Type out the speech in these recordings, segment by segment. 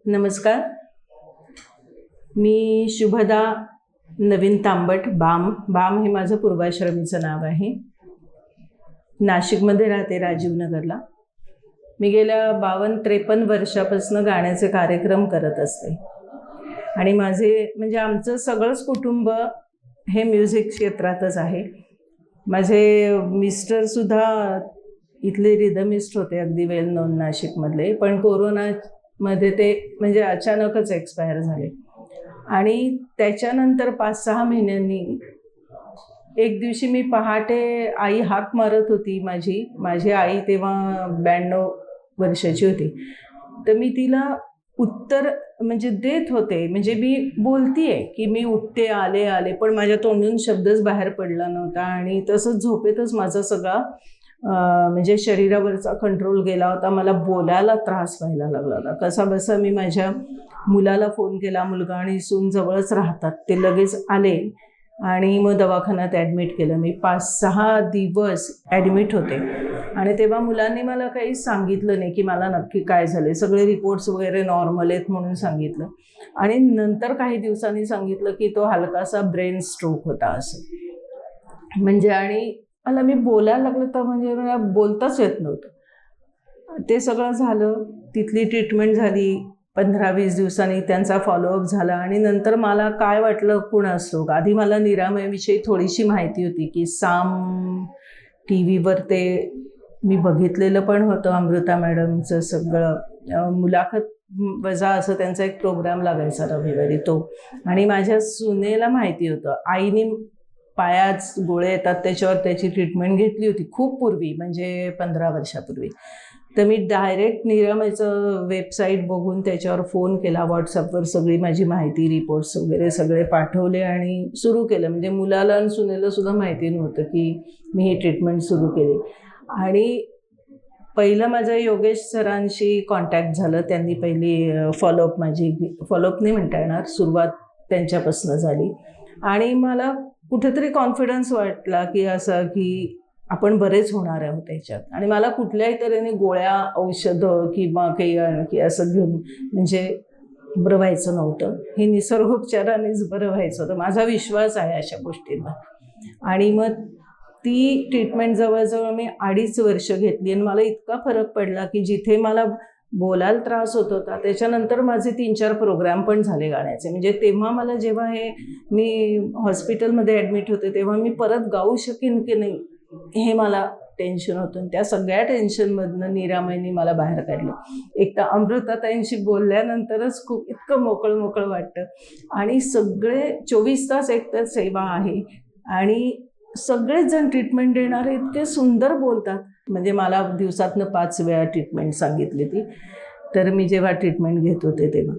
नमस्कार. मी शुभदा नवीन तांबट. बाम हे माझं पूर्वाश्रमीचं नाव आहे. नाशिकमध्ये राहते, राजीवनगरला. मी गेल्या 52-53 वर्षापासून गाण्याचे कार्यक्रम करत असते आणि म्हणजे आमचं सगळंच कुटुंब हे म्युझिक क्षेत्रातच आहे. माझे मिस्टरसुद्धा इथले रिदमिस्ट होते, अगदी वेल नोन नाशिकमधले, पण कोरोनामध्ये ते म्हणजे अचानकच एक्सपायर झाले. आणि त्याच्यानंतर 5-6 महिन्यांनी एक दिवशी मी पहाटे, आई हाक मारत होती. माझी आई तेव्हा 92 वर्षाची होती. तर मी तिला उत्तर म्हणजे देत होते, म्हणजे मी बोलतीये की मी उठते, आले, पण माझ्या तोंडून शब्दच बाहेर पडला नव्हता. आणि तसंच झोपेतच माझा सगळा म्हणजे शरीरावरचा कंट्रोल गेला होता. मला बोलायला त्रास व्हायला लागला होता. कसा बसा मी माझ्या मुलाला फोन केला. मुलगा आणि सून जवळच राहतात, ते लगेच आले आणि मग दवाखान्यात ॲडमिट केलं. मी 5-6 दिवस ॲडमिट होते आणि तेव्हा मुलांनी मला काही सांगितलं नाही की मला नक्की काय झाले. सगळे रिपोर्ट्स वगैरे नॉर्मल आहेत म्हणून सांगितलं. आणि नंतर काही दिवसांनी सांगितलं की तो हलकासा ब्रेन स्ट्रोक होता असं. म्हणजे आणि मी बोलायला लागलं तर म्हणजे मला बोलताच येत नव्हतं. ते सगळं झालं. तिथली ट्रीटमेंट झाली. 15-20 दिवसांनी त्यांचा फॉलोअप झाला. आणि नंतर मला काय वाटलं कुणास ठाऊक, आधी मला निरामयविषयी थोडीशी माहिती होती की साम टी व्हीवर ते मी बघितलेलं पण होतं. अमृता मॅडमचं सगळं मुलाखत वजा असं त्यांचा एक प्रोग्राम लागायचा रविवारी, तो. आणि माझ्या सुनेला माहिती होतं. आईने पायाच गोळे येतात त्याच्यावर त्याची ट्रीटमेंट घेतली होती खूप पूर्वी, म्हणजे 15 वर्षापूर्वी. तर मी डायरेक्ट निरामयचं वेबसाईट बघून त्याच्यावर फोन केला. व्हॉट्सअपवर सगळी माझी माहिती, रिपोर्ट्स वगैरे सगळे पाठवले आणि सुरू केलं. म्हणजे मुलाला आणि सुनेला सुद्धा माहिती नव्हतं की मी ही ट्रीटमेंट सुरू केली. आणि पहिलं माझं योगेश सरांशी कॉन्टॅक्ट झालं. त्यांनी पहिली फॉलोअप नाही म्हणता येणार, सुरुवात त्यांच्यापासून झाली. आणि मला कुठेतरी कॉन्फिडन्स वाटला की असं की आपण बरेच होणार आहोत त्याच्यात. आणि मला कुठल्याही तऱ्हेने गोळ्या, औषधं किंवा काही आणखी असं घेऊन म्हणजे बरं व्हायचं नव्हतं. हे निसर्गोपचारानेच बरं व्हायचं होतं. माझा विश्वास आहे अशा गोष्टींवर. आणि मग ती ट्रीटमेंट जवळजवळ मी 2.5 वर्ष घेतली. आणि मला इतका फरक पडला की जिथे मला बोलायला त्रास होत होता त्याच्यानंतर माझे 3-4 प्रोग्राम पण झाले गाण्याचे. म्हणजे तेव्हा मला जेव्हा मी हॉस्पिटलमध्ये ॲडमिट होते तेव्हा मी परत गाऊ शकेन की नाही हे मला टेन्शन होतं. त्या सगळ्या टेन्शनमधनं निरामयनी मला बाहेर काढलं. एक तर अमृताताईंशी बोलल्यानंतरच खूप इतकं मोकळं वाटतं. आणि सगळे 24 तास एकतर सेवा आहे आणि सगळेच जण ट्रीटमेंट देणारे इतके सुंदर बोलतात. म्हणजे मला दिवसातनं 5 वेळा ट्रीटमेंट सांगितली ती, तर मी जेव्हा ट्रीटमेंट घेत होते तेव्हा.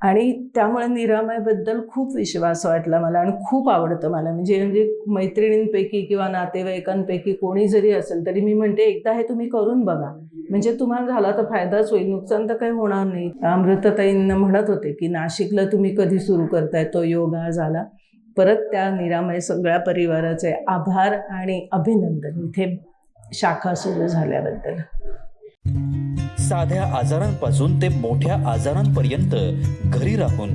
आणि त्यामुळे निरामयबद्दल खूप विश्वास वाटला मला आणि खूप आवडतं मला. म्हणजे मैत्रिणींपैकी किंवा नातेवाईकांपैकी कोणी जरी असेल तरी मी म्हणते एकदा हे तुम्ही करून बघा, म्हणजे तुम्हाला झाला तर फायदाच होईल, नुकसान तर काही होणार नाही. अमृताताईंना म्हणत होते की नाशिकला तुम्ही कधी सुरू करताय, तो योग आज आला. परत त्या निरामय सगळ्या परिवाराचे आभार आणि अभिनंदन इथे शाखा सुरू झाल्याबद्दल. साध्या आजारांपासून ते मोठ्या आजारांपर्यंत घरी राहून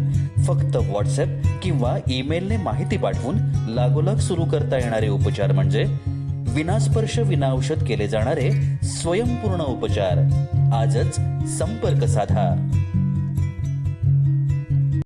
फक्त व्हॉट्सअप किंवा ईमेलने माहिती पाठवून लागोलाग सुरू करता येणारे उपचार म्हणजे विनास्पर्श विनाऔषध केले जाणारे स्वयंपूर्ण उपचार. आजच संपर्क साधा.